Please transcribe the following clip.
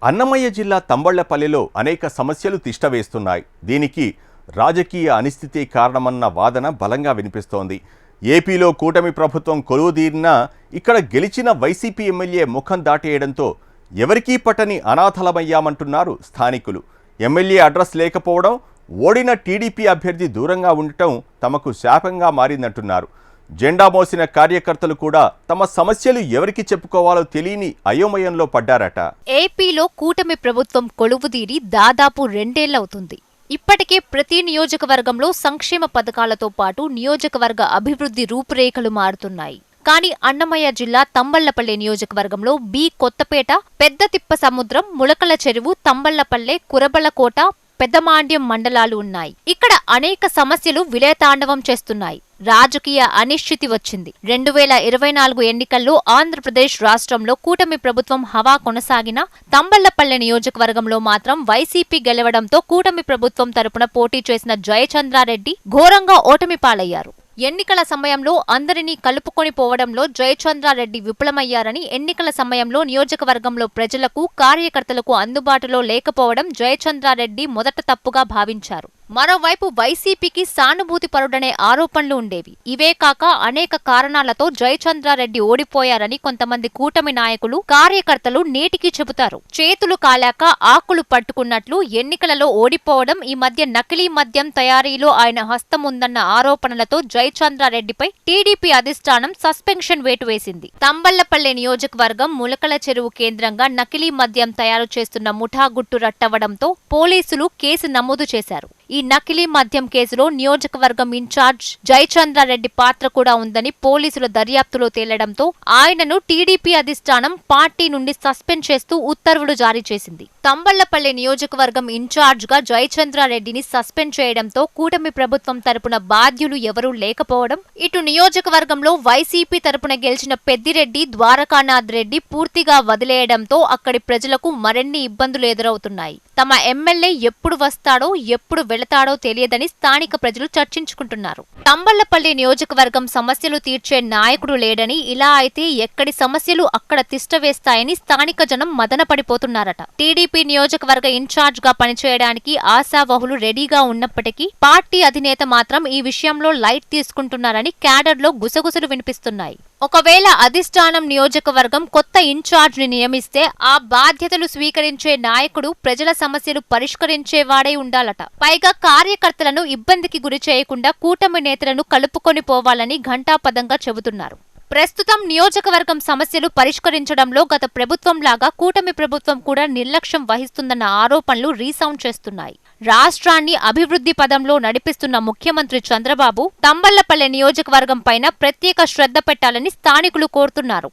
అన్నమయ్య జిల్లా తంబళ్లపల్లిలో అనేక సమస్యలు తిష్టవేస్తున్నాయి. దీనికి రాజకీయ అనిశ్చితి కారణమన్న వాదన బలంగా వినిపిస్తోంది. ఏపీలో కూటమి ప్రభుత్వం కొలువుదీరినా ఇక్కడ గెలిచిన వైసీపీ ఎమ్మెల్యే ముఖం దాటేయడంతో ఎవరికీ పట్టని అనాథలమయ్యామంటున్నారు స్థానికులు. ఎమ్మెల్యే అడ్రస్ లేకపోవడం, ఓడిన టీడీపీ అభ్యర్థి దూరంగా ఉండటం తమకు శాపంగా మారిందంటున్నారు. జెండా మోసిన కార్యకర్తలు కూడా తమ సమస్యలు ఎవరికి చెప్పుకోవాలో తెలియని అయోమయంలో పడ్డారట. ఏపీలో కూటమి ప్రభుత్వం కొలువుదీరి దాదాపు 2 ఏళ్లవుతుంది. ఇప్పటికే ప్రతి నియోజకవర్గంలో సంక్షేమ పథకాలతో పాటు నియోజకవర్గ అభివృద్ధి రూపురేఖలు మారుతున్నాయి. కానీ అన్నమయ్య జిల్లా తంబళ్లపల్లె నియోజకవర్గంలో కొత్తపేట, పెద్ద తిప్ప సముద్రం, ములకల చెరువు, తంబళ్లపల్లె, కురబలకోట, పెద్దమాండ్యం మండలాలు ఉన్నాయి. ఇక్కడ అనేక సమస్యలు విలయతాండవం చేస్తున్నాయి. రాజకీయ అనిశ్చితి వచ్చింది. 2024 ఎన్నికల్లో ఆంధ్రప్రదేశ్ రాష్ట్రంలో కూటమి ప్రభుత్వం హవా కొనసాగిన తంబళ్లపల్లె నియోజకవర్గంలో మాత్రం వైసీపీ గెలవడంతో కూటమి ప్రభుత్వం తరపున పోటీ చేసిన జయచంద్రారెడ్డి ఘోరంగా ఓటమి పాలయ్యారు. ఎన్నికల సమయంలో అందరినీ కలుపుకొని పోవడంలో జయచంద్రారెడ్డి విఫలమయ్యారని, ఎన్నికల సమయంలో నియోజకవర్గంలో ప్రజలకు, కార్యకర్తలకు అందుబాటులో లేకపోవడం జయచంద్రారెడ్డి మొదట తప్పుగా భావించారు. మరోవైపు వైసీపీకి సానుభూతి పరుడనే ఆరోపణలు ఉండేవి. ఇవే కాక అనేక కారణాలతో జయచంద్రారెడ్డి ఓడిపోయారని కొంతమంది కూటమి నాయకులు, కార్యకర్తలు నేటికి చెబుతారు. చేతులు కాలాక ఆకులు పట్టుకున్నట్లు ఎన్నికలలో ఓడిపోవడం, ఈ మధ్య నకిలీ మద్యం తయారీలో ఆయన హస్తం ఉందన్న ఆరోపణలతో జయచంద్రారెడ్డిపై టీడీపీ అధిష్టానం సస్పెన్షన్ వేటు వేసింది. తంబళ్లపల్లె నియోజకవర్గం ములకల చెరువు కేంద్రంగా నకిలీ మద్యం తయారు చేస్తున్న ముఠా గుట్టు రట్టవడంతో పోలీసులు కేసు నమోదు చేశారు. ఈ నకిలీ మద్యం కేసులో నియోజకవర్గం ఇన్ఛార్జ్ జయచంద్రారెడ్డి పాత్ర కూడా ఉందని పోలీసుల దర్యాప్తులో తేలడంతో ఆయనను టీడీపీ అధిష్టానం పార్టీ నుండి సస్పెండ్ చేస్తూ ఉత్తర్వులు జారీ చేసింది. తంబళ్లపల్లి నియోజకవర్గం ఇన్ఛార్జ్ గా జయచంద్రారెడ్డిని సస్పెండ్ చేయడంతో కూటమి ప్రభుత్వం తరపున బాధ్యులు ఎవరూ లేకపోవడం, ఇటు నియోజకవర్గంలో వైసీపీ తరపున గెలిచిన పెద్దిరెడ్డి, ద్వారకానాథ్ రెడ్డి పూర్తిగా వదిలేయడంతో అక్కడి ప్రజలకు మరిన్ని ఇబ్బందులు ఎదురవుతున్నాయి. తమ ఎమ్మెల్యే ఎప్పుడు వస్తాడో, ఎప్పుడు వెళతాడో తెలియదని స్థానిక ప్రజలు చర్చించుకుంటున్నారు. తంబళ్లపల్లి నియోజకవర్గం సమస్యలు తీర్చే నాయకుడు లేడని, ఇలా అయితే ఎక్కడి సమస్యలు అక్కడ తిష్టవేస్తాయని స్థానిక జనం మదనపడిపోతున్నారట. టీడీపీ నియోజకవర్గ ఇన్ఛార్జ్ గా పనిచేయడానికి ఆశావహులు రెడీగా ఉన్నప్పటికీ పార్టీ అధినేత మాత్రం ఈ విషయంలో లైట్ తీసుకుంటున్నారని క్యాడర్ లో గుసగుసలు వినిపిస్తున్నాయి. ఒకవేళ అధిష్టానం నియోజకవర్గం కొత్త ఇన్ఛార్జ్ ని నియమిస్తే ఆ బాధ్యతలు స్వీకరించే నాయకుడు ప్రజల సమస్యలు పరిష్కరించేవాడై ఉండాలట. పైగా కార్యకర్తలను ఇబ్బందికి గురి చేయకుండా కూటమి నేతలను కలుపుకొని పోవాలని ఘంటాపదంగా చెబుతున్నారు. ప్రస్తుతం నియోజకవర్గం సమస్యలు పరిష్కరించడంలో గత ప్రభుత్వంలాగా కూటమి ప్రభుత్వం కూడా నిర్లక్ష్యం వహిస్తుందన్న ఆరోపణలు రీసౌండ్ చేస్తున్నాయి. రాష్ట్రాన్ని అభివృద్ధి పదంలో నడిపిస్తున్న ముఖ్యమంత్రి చంద్రబాబు తంబళ్లపల్లె నియోజకవర్గం పైన ప్రత్యేక శ్రద్ధ పెట్టాలని స్థానికులు కోరుతున్నారు.